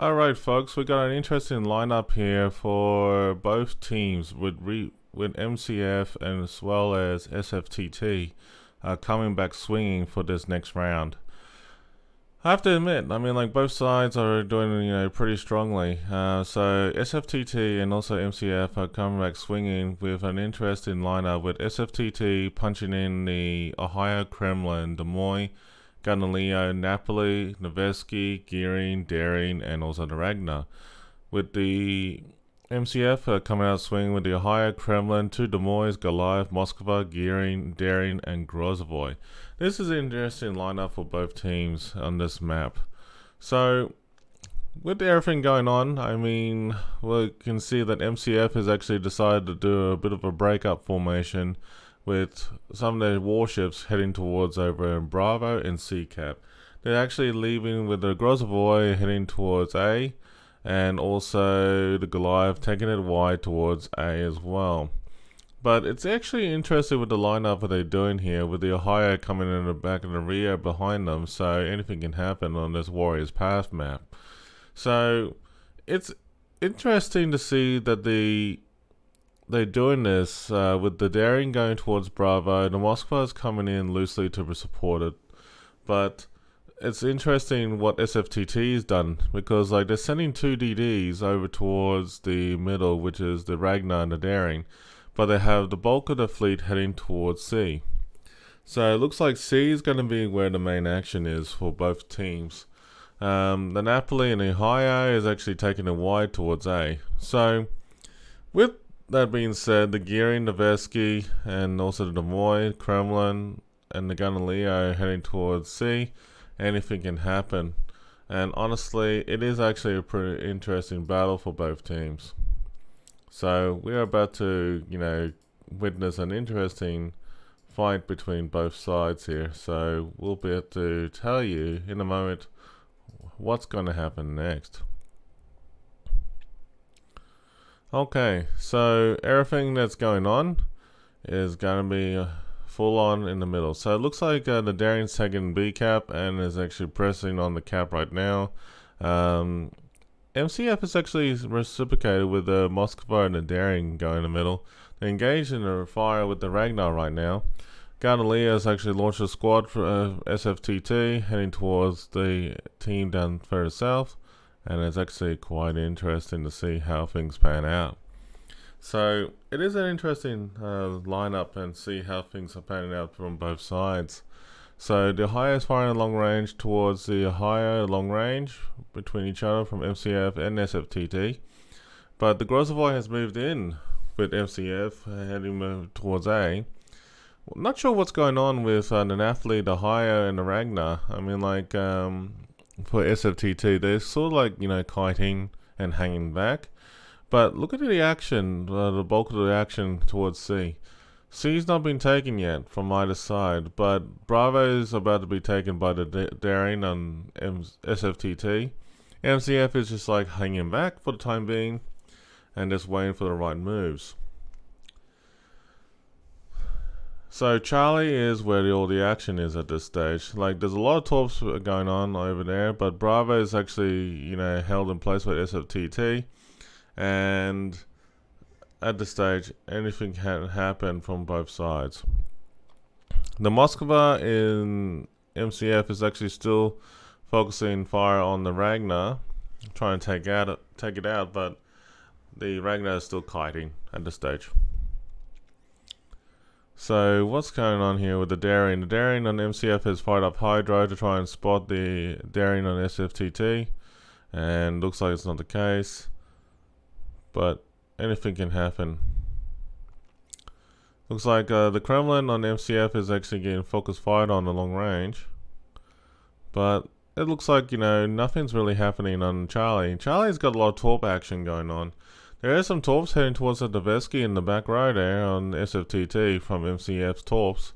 Alright folks, we got an interesting lineup here for both teams with MCF and as well as SFTT coming back swinging for this next round. I have to admit, I mean, like, both sides are doing, pretty strongly. So SFTT and also MCF are coming back swinging with an interesting lineup, with SFTT punching in the Ohio, Kremlin, Des Moines, Galileo, Napoli, Nevesky, Gearing, Daring, and also the Ragnar. With the MCF coming out swinging with the Ohio, Kremlin, two Des Moines, Goliath, Moskva, Gearing, Daring, and Grozovoy. This is an interesting lineup for both teams on this map. So, with everything going on, I mean, we can see that MCF has actually decided to do a bit of a breakup formation with some of their warships heading towards over in Bravo and C cap. They're actually leaving with the Grozovoy heading towards A, and also the Goliath taking it wide towards A as well. But it's actually interesting with the lineup that they're doing here, with the Ohio coming in the back and the rear behind them, so anything can happen on this Warriors Path map. So it's interesting to see that they're doing this with the Daring going towards Bravo. The Moskva is coming in loosely to support it, but it's interesting what SFTT has done, because like they're sending two DDs over towards the middle, which is the Ragnar and the Daring, but they have the bulk of the fleet heading towards C. So it looks like C is going to be where the main action is for both teams. The Napoli and the Ohio is actually taking it wide towards A. So with that being said, the Gearing, the Nevesky, and also the Des Moines, Kremlin, and the Galileo heading towards C, anything can happen. And honestly, it is actually a pretty interesting battle for both teams. So we are about to, witness an interesting fight between both sides here. So we'll be able to tell you in a moment what's going to happen next. Okay, so everything that's going on is going to be full on in the middle. So it looks like the Daring's taking B cap and is actually pressing on the cap right now. MCF is actually reciprocated with the Moskva and the Daring going in the middle. They're engaged in a fire with the Ragnar right now. Galileo has actually launched a squad for SFTT heading towards the team down further south. And it's actually quite interesting to see how things pan out. So it is an interesting lineup and see how things are panning out from both sides. So the Ohio is firing a long range towards the Ohio long range between each other from MCF and SFTT. But the Grozovoy has moved in with MCF heading towards A. Well, not sure what's going on with the Napoli, the Ohio, and the Ragnar. I mean, like, for SFTT, they're sort of like, kiting and hanging back. But look at the action, the bulk of the action towards C. C's not been taken yet from either side, but Bravo is about to be taken by the Daring on SFTT. MCF is just like hanging back for the time being and just waiting for the right moves. So Charlie is where all the action is at this stage. Like, there's a lot of talks going on over there, but Bravo is actually, held in place by SFTT, and at this stage, anything can happen from both sides. The Moskva in MCF is actually still focusing fire on the Ragnar, trying to take it out, but the Ragnar is still kiting at this stage. So what's going on here with the Daring? The Daring on MCF has fired up Hydro to try and spot the Daring on SFTT, and looks like it's not the case, but anything can happen. Looks like the Kremlin on MCF is actually getting focus fired on the long range, but it looks like, nothing's really happening on Charlie. Charlie's got a lot of torp action going on. There are some torps heading towards the Nevesky in the back row there on SFTT from MCF's torps.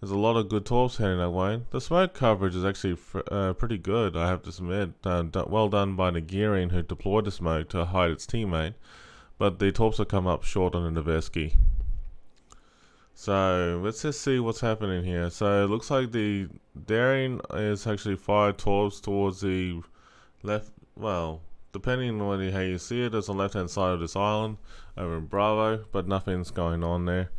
There's a lot of good torps heading that way. The smoke coverage is actually pretty good, I have to admit. Well done by the Gearing, who deployed the smoke to hide its teammate. But the torps have come up short on the Nevesky. So let's just see what's happening here. So it looks like the Daring is actually fired torps towards the left, well, depending on how you see it, it's on the left-hand side of this island over in Bravo, but nothing's going on there.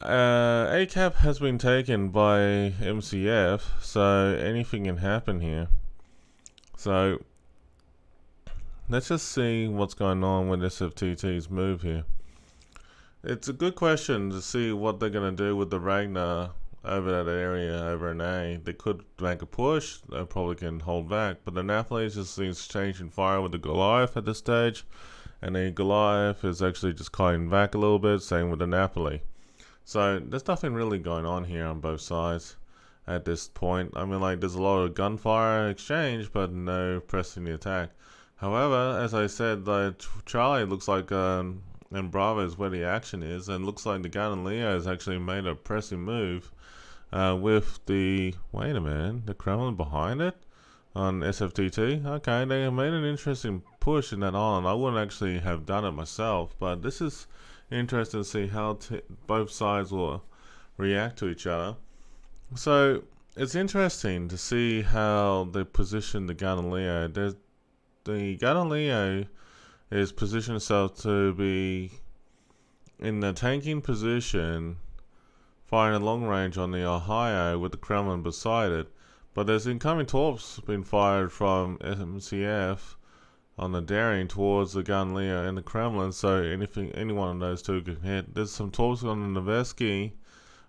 ACAP has been taken by MCF, so anything can happen here. So let's just see what's going on with SFTT's move here. It's a good question to see what they're going to do with the Ragnar over that area over in A. They could make a push, they probably can hold back, but the Napoli just seems changing fire with the Goliath at this stage, and the Goliath is actually just cutting back a little bit, same with the Napoli. So there's nothing really going on here on both sides at this point. I mean, like, there's a lot of gunfire exchange, but no pressing the attack. However, as I said, Charlie looks like and Bravo is where the action is, and looks like the Galileo has actually made a pressing move with the, wait a minute, the Kremlin behind it on SFTT. Okay, they have made an interesting push in that island. I wouldn't actually have done it myself, but this is interesting to see how both sides will react to each other. So it's interesting to see how they position the Galileo. The Galileo is positioned itself to be in the tanking position, firing at long range on the Ohio with the Kremlin beside it. But there's incoming torps being fired from MCF on the Daring towards the Galileo and the Kremlin, so any one of those two can hit. There's some torps on the Nevesky,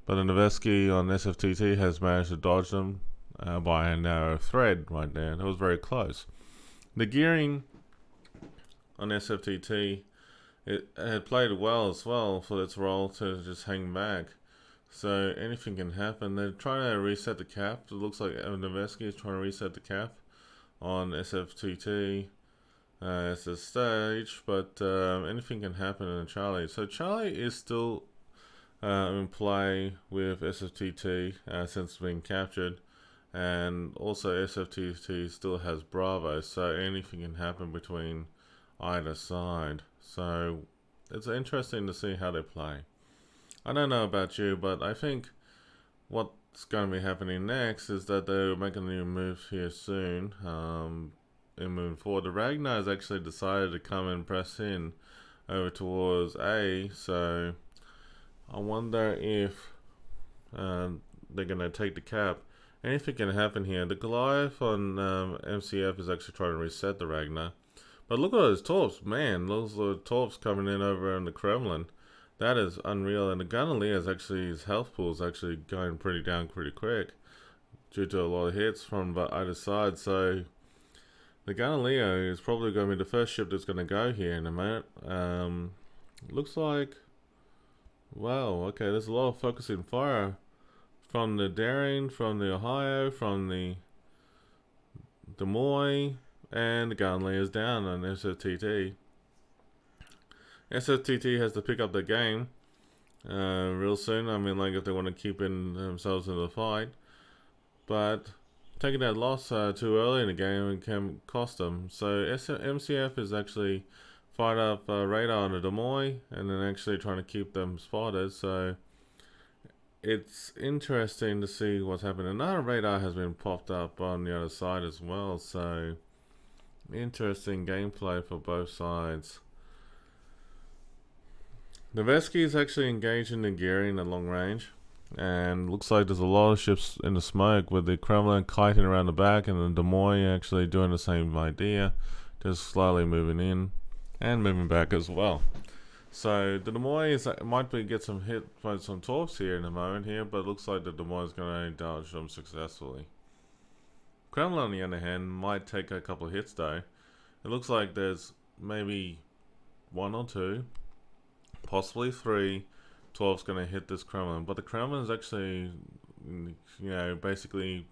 but the Nevesky on SFTT has managed to dodge them by a narrow thread right there. That was very close. The gearing on SFTT, it had played well as well for its role to just hang back. So anything can happen. They're trying to reset the cap. It looks like Nevesky is trying to reset the cap on SFTT as a stage, but anything can happen in Charlie. So Charlie is still in play with SFTT since being captured, and also SFTT still has Bravo, so anything can happen between either side. So it's interesting to see how they play. I don't know about you, but I think what's going to be happening next is that they're making a new move here soon. In moving forward, the Ragnar has actually decided to come and press in over towards A, so I wonder if they're going to take the cap. Anything can happen here. The Goliath on MCF is actually trying to reset the Ragnar. But look at those torps, man. Those are torps coming in over in the Kremlin. That is unreal. And the Galileo is actually, his health pool is actually going down pretty quick due to a lot of hits from either side. So the Galileo is probably going to be the first ship that's going to go here in a minute. Looks like, wow, okay, there's a lot of focusing fire from the Daring, from the Ohio, from the Des Moines, and the Galileo is down on SFTT. SFTT has to pick up the game real soon. I mean, like, if they want to keep in themselves in the fight. But taking that loss too early in the game can cost them. So MCF is actually fired up radar on the Des Moines, and then actually trying to keep them spotted. So it's interesting to see what's happening. Another radar has been popped up on the other side as well. So interesting gameplay for both sides. Nevesky is actually engaged in the gearing at long range, and looks like there's a lot of ships in the smoke with the Kremlin kiting around the back, and the Des Moines actually doing the same idea, just slowly moving in and moving back as well. So the Des Moines might get some hit by some torps here in a moment here, but it looks like the Des Moines is going to dodge them successfully. Kremlin, on the other hand, might take a couple of hits though. It looks like there's maybe one or two, possibly three 12's going to hit this Kremlin, but the Kremlin is actually, basically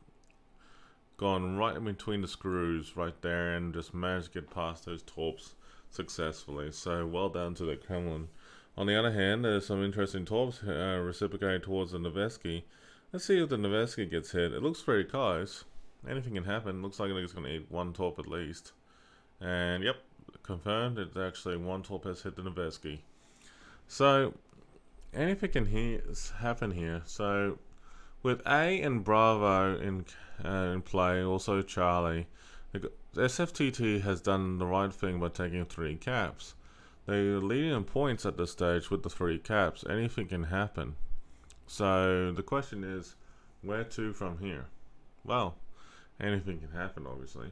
gone right in between the screws right there and just managed to get past those torps successfully. So well done to the Kremlin. On the other hand, there's some interesting torps reciprocating towards the Nevesky. Let's see if the Nevesky gets hit. It looks pretty close. Anything can happen. Looks like it's going to eat one torp at least. And yep, confirmed. It's actually one torp has hit the Nevesky. So anything can happen here. So with A and Bravo in play, also Charlie, SFTT has done the right thing by taking 3 caps. They're leading in points at this stage with the 3 caps. Anything can happen. So the question is, where to from here? Well, anything can happen, obviously.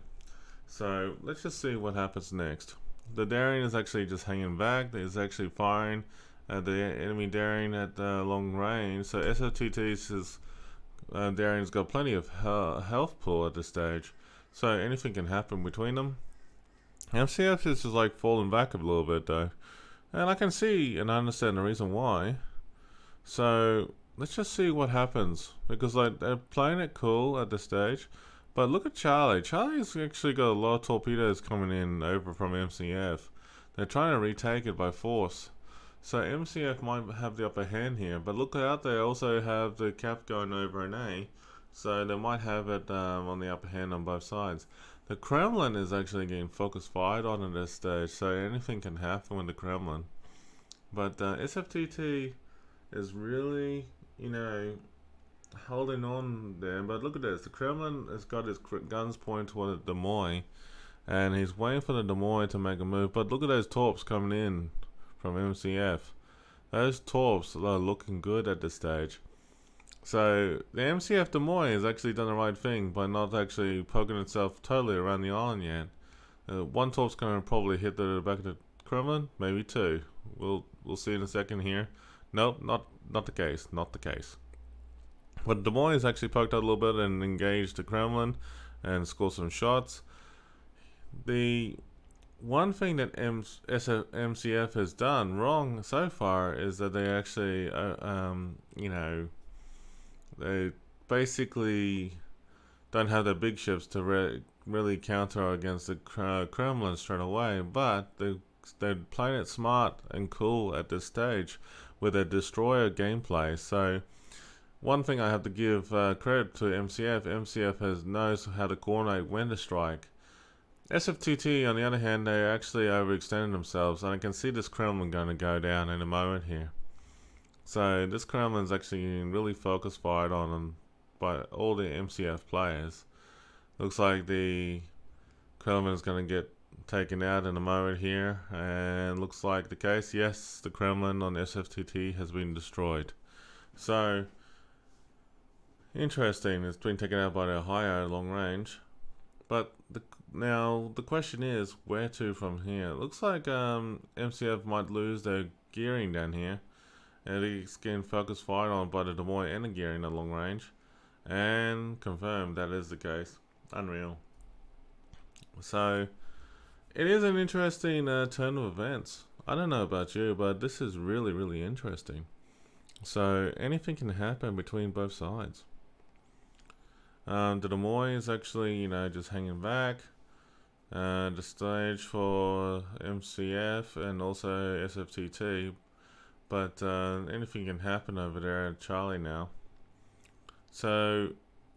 So let's just see what happens next. The Daring is actually just hanging back. He's actually firing at the enemy Daring at long range. So SFTT's Daring's got plenty of health pool at this stage. So anything can happen between them. MCF is just like falling back a little bit though. And I can see and understand the reason why. So let's just see what happens. Because like they're playing it cool at this stage. But look at Charlie. Charlie's actually got a lot of torpedoes coming in over from MCF. They're trying to retake it by force. So MCF might have the upper hand here. But look out, they also have the cap going over an A. So they might have it on the upper hand on both sides. The Kremlin is actually getting focus fired on at this stage. So anything can happen with the Kremlin. But SFTT is really, you know, holding on there. But look at this, the Kremlin has got his guns pointed toward the Des Moines, and he's waiting for the Des Moines to make a move. But look at those torps coming in from MCF. Those torps are looking good at this stage. So the MCF Des Moines has actually done the right thing by not actually poking itself totally around the island yet. One torp's going to probably hit the back of the Kremlin, maybe 2. We'll see in a second here. Nope, not the case, not the case. But Des Moines actually poked out a little bit and engaged the Kremlin and scored some shots. The one thing that MCF has done wrong so far is that they actually, you know, they basically don't have their big ships to really counter against the Kremlin straight away. But they're playing it smart and cool at this stage with their destroyer gameplay. So one thing I have to give credit to MCF. MCF knows how to coordinate when to strike. SFTT, on the other hand, they actually overextended themselves, and I can see this Kremlin going to go down in a moment here. So this Kremlin's actually really focus fired on by all the MCF players. Looks like the Kremlin is going to get taken out in a moment here, and looks like the case. Yes, the Kremlin on SFTT has been destroyed. So interesting, it's been taken out by the higher long range. But now the question is, where to from here? It looks like MCF might lose their gearing down here, and it's getting focus fired on by the Des Moines and the gearing at long range. And confirmed that is the case. Unreal. So it is an interesting turn of events. I don't know about you, but this is really, really interesting. So anything can happen between both sides. The Des Moines is actually, you know, just hanging back. The stage for MCF and also SFTT. But anything can happen over there at Charlie now. So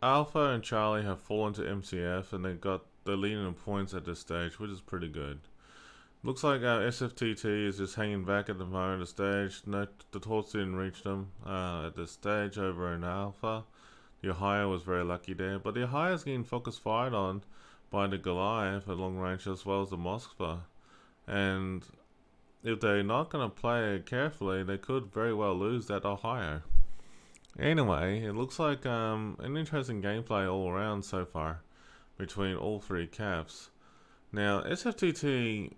Alpha and Charlie have fallen to MCF, and they're leading in points at this stage, which is pretty good. Looks like SFTT is just hanging back at the moment of the stage. No, the torps didn't reach them at this stage over in Alpha. The Ohio was very lucky there, but the Ohio is getting focus fired on by the Goliath at long range as well as the Moskva. And if they're not going to play it carefully, they could very well lose that Ohio. Anyway, it looks like an interesting gameplay all around so far between all 3 caps. Now, SFTT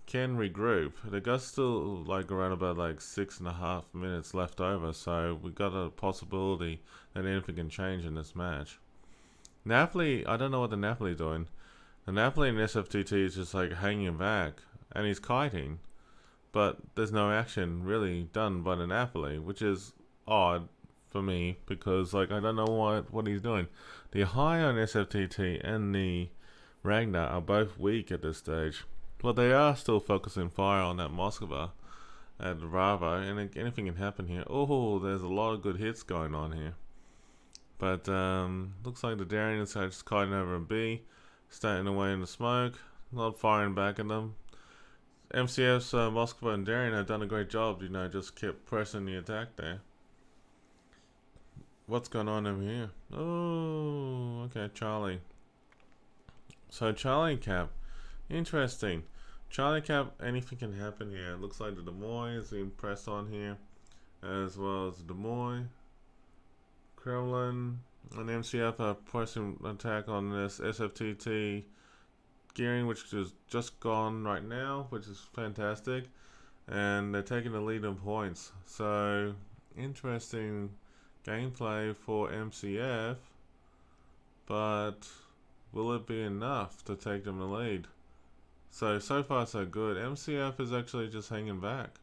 can regroup. They got still like around about like 6.5 minutes left over, so we got a possibility that anything can change in this match. Napoli, I don't know what the Napoli doing. The Napoli in SFTT is just like hanging back, and he's kiting, but there's no action really done by the Napoli, which is odd for me because like I don't know what he's doing. The high on SFTT and the Ragnar are both weak at this stage, but they are still focusing fire on that Moskva at Bravo, and anything can happen here. Oh, there's a lot of good hits going on here. But looks like the Daring is just kiting over a B, staying away in the smoke, not firing back at them. MCF's Moskva and Daring have done a great job, you know, just kept pressing the attack there. What's going on over here? Oh, okay, Charlie. So Charlie Cap, interesting. Charlie Cap, anything can happen here. It looks like the Des Moines is being pressed on here, as well as Des Moines, Kremlin, and MCF are pressing attack on this SFTT gearing, which is just gone right now, which is fantastic, and they're taking the lead in points. So interesting gameplay for MCF, but will it be enough to take them the lead? So far so good. MCF is actually just hanging back,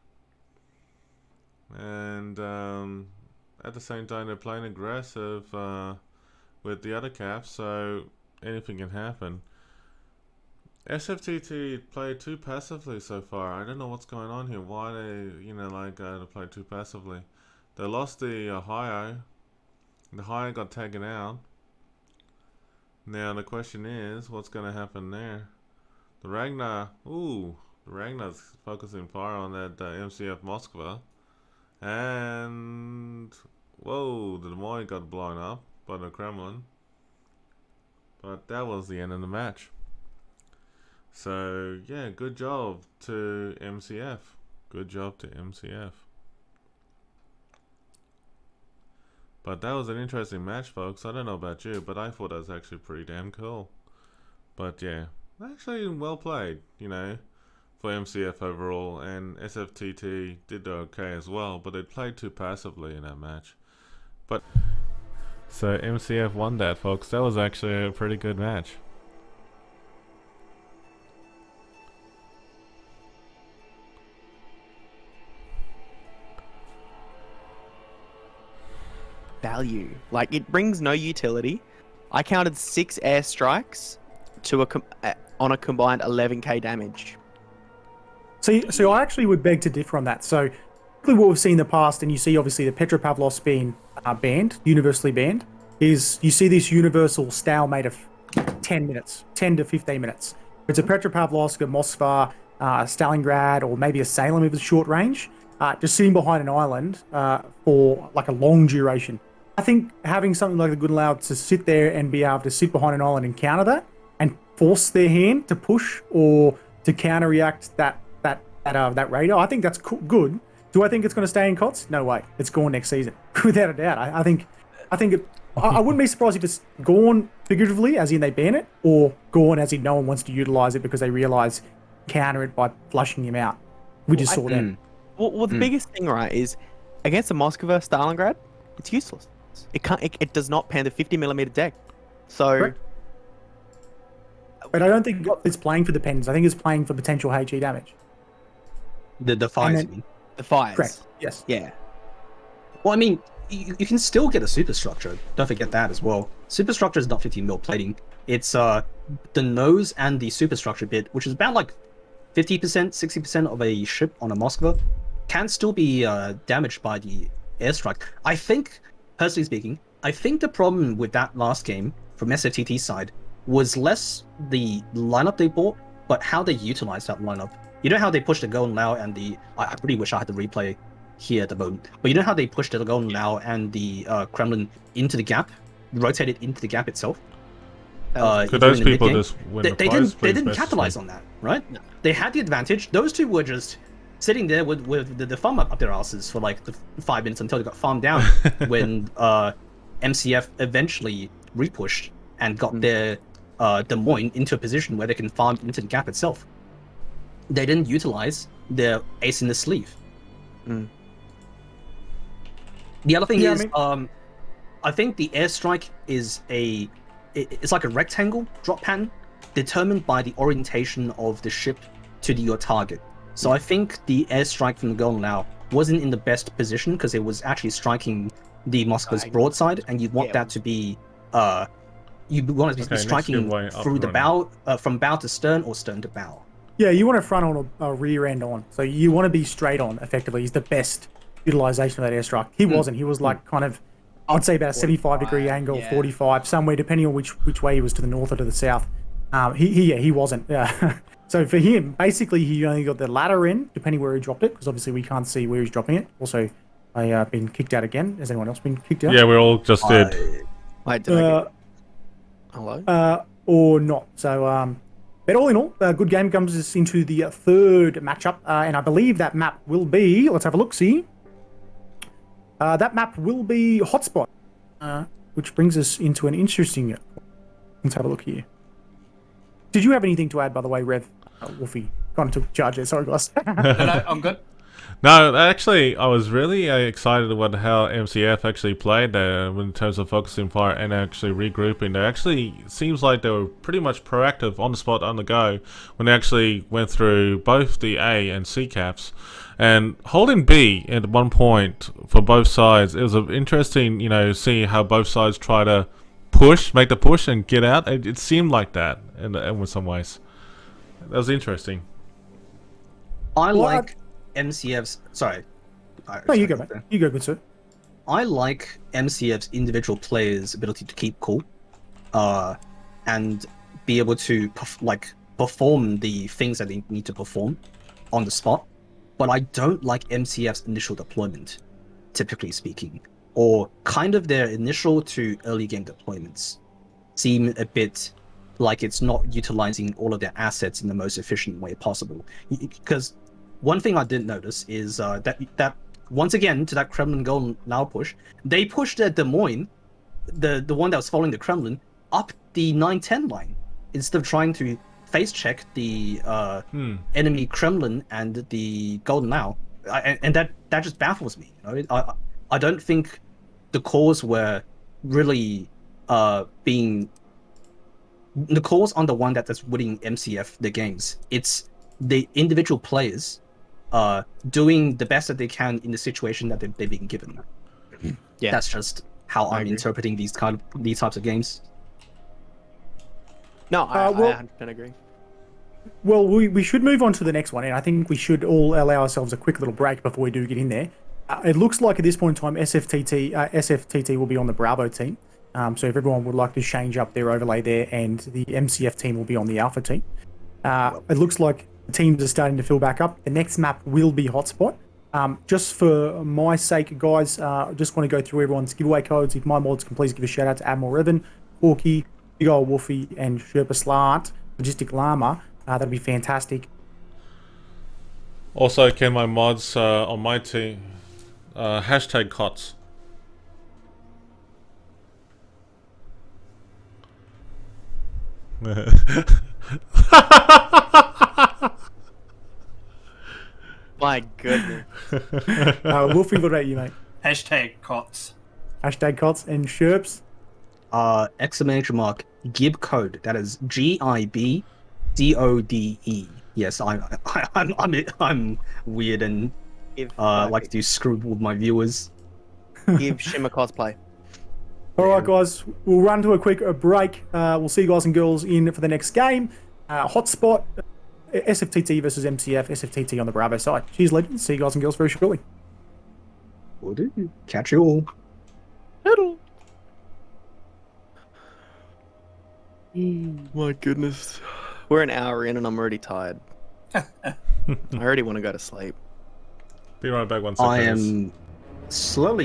and at the same time they're playing aggressive with the other caps, so anything can happen. SFTT played too passively so far. I don't know what's going on here. Why they, to play too passively. They lost the Ohio. The Ohio got taken out. Now the question is, what's going to happen there? The Ragnar, the Ragnar's focusing fire on that MCF Moskva. And, whoa, the Des Moines got blown up by the Kremlin. But that was the end of the match. So, yeah, good job to MCF. Good job to MCF. But that was an interesting match, folks. I don't know about you, but I thought that was actually pretty damn cool. But, yeah, actually well played, for MCF overall. And SFTT did okay as well, but they played too passively in that match. But so MCF won that, folks. That was actually a pretty good match. Value. Like, it brings no utility. I counted 6 airstrikes to on a combined 11k damage. So I actually would beg to differ on that. So what we've seen in the past, and you see obviously the Petropavlovsk being banned, universally banned, is you see this universal stalemate of 10 minutes, 10 to 15 minutes. It's a Petropavlovsk, a Moskva, Stalingrad, or maybe a Salem if it's short range, just sitting behind an island for like a long duration. I think having something like the Good Allowed to sit there and be able to sit behind an island and counter that and force their hand to push or to counter-react that radar, I think that's good. Do I think it's going to stay in KOTS? No way. It's gone next season, without a doubt. I think I wouldn't be surprised if it's gone figuratively, as in they ban it, or gone as in no one wants to utilize it because they realize counter it by flushing him out. We just saw that. Well, the biggest thing, right, is against the Moskva Stalingrad, it's useless. It does not pan the 50mm deck. So. Correct. But I don't think it's playing for the pens. I think it's playing for potential HE damage. The fires. The fires. Correct. Yes. Yeah. Well, I mean, you can still get a superstructure. Don't forget that as well. Superstructure is not 50mm plating. It's the nose and the superstructure bit, which is about like 50%, 60% of a ship on a Moskva, can still be damaged by the airstrike. I think, personally speaking, the problem with that last game from SFTT's side was less the lineup they bought, but how they utilized that lineup. You know how they pushed the Golden Lao and I really wish I had the replay here at the moment, but you know how they pushed the Golden Lao and the Kremlin into the gap, rotated into the gap itself? Could those people just win the prize? They didn't capitalize on that, right? No. They had the advantage. Those two were just sitting there with the farm up their asses for like the 5 minutes until they got farmed down when MCF eventually repushed and got their Des Moines into a position where they can farm into the gap itself. They didn't utilize their ace in the sleeve. The other thing is, I think the airstrike is it's like a rectangle drop pattern determined by the orientation of the ship to your target. So I think the airstrike from the Golden Lao wasn't in the best position because it was actually striking the Moskva's broadside, and you want that to be you want it to be striking through the bow, from bow to stern or stern to bow. Yeah, you want a front on or rear end on. So you want to be straight on, effectively, is the best utilization of that airstrike. He wasn't. He was like kind of, I'd say about a 75-degree angle, 45, somewhere, depending on which way he was, to the north or to the south. He wasn't. Yeah. So for him, basically, he only got the latter end, depending where he dropped it, because obviously we can't see where he's dropping it. Also, I been kicked out again. Has anyone else been kicked out? Yeah, we all just did. Wait, did I get... Hello? or not. So, but all in all, a good game comes us into the third matchup, and I believe that map will be. Let's have a look. See, that map will be Hotspot, which brings us into an interesting. Let's have a look here. Did you have anything to add, by the way, Rev? Wolfie kind of took charge there. Sorry, guys. No, I'm good. No, actually, I was really excited about how MCF actually played there in terms of focusing fire and actually regrouping. They actually seems like they were pretty much proactive on the spot, on the go, when they actually went through both the A and C caps. And holding B at one point for both sides, it was interesting, seeing how both sides try to make the push and get out. It seemed like that in some ways. That was interesting. I like MCF's. Sorry. No, you go, mate. You go, good sir. I like MCF's individual players' ability to keep cool, and be able to perform the things that they need to perform on the spot. But I don't like MCF's initial deployment, typically speaking, or kind of their initial to early game deployments seem a bit like it's not utilizing all of their assets in the most efficient way possible. Because one thing I did notice is that once again, to that Kremlin goal now push, they pushed Des Moines, the one that was following the Kremlin, up the 9-10 line instead of trying to face check the enemy Kremlin and the Golden Now. And that just baffles me. I don't think the cores were really being... The cores on the one that's winning MCF the games. It's the individual players doing the best that they can in the situation that they've been given. Yeah, that's just how I'm interpreting these types of games. No, I 100% agree. Well, we should move on to the next one, and I think we should all allow ourselves a quick little break before we do get in there. It looks like at this point in time, SFTT will be on the Bravo team. So if everyone would like to change up their overlay there, and the MCF team will be on the Alpha team. It looks like the teams are starting to fill back up. The next map will be Hotspot. Just for my sake, guys, I just want to go through everyone's giveaway codes. If my mods can please give a shout out to Admiral Revan, Porky, Big Ol' Wolfie, and Sherpa Slant, Logistic Llama. That'd be fantastic. Also, can my mods on my team hashtag KOTS? My goodness. Wolfie, what about you, mate? Hashtag KOTS. Hashtag KOTS and Sherps. Exclamation mark gib code. That is GIBCODE. Yes, I'm weird and like to screw with my viewers. Give Shimmer cosplay. All right, guys, we'll run to a quick break. We'll see you guys and girls in for the next game. Hotspot, SFTT versus MCF, SFTT on the Bravo side. Cheers, legends. See you guys and girls very shortly. Will do. Catch you all. Hello. My goodness. We're an hour in and I'm already tired. I already want to go to sleep. Be right back 1 second. I am slowly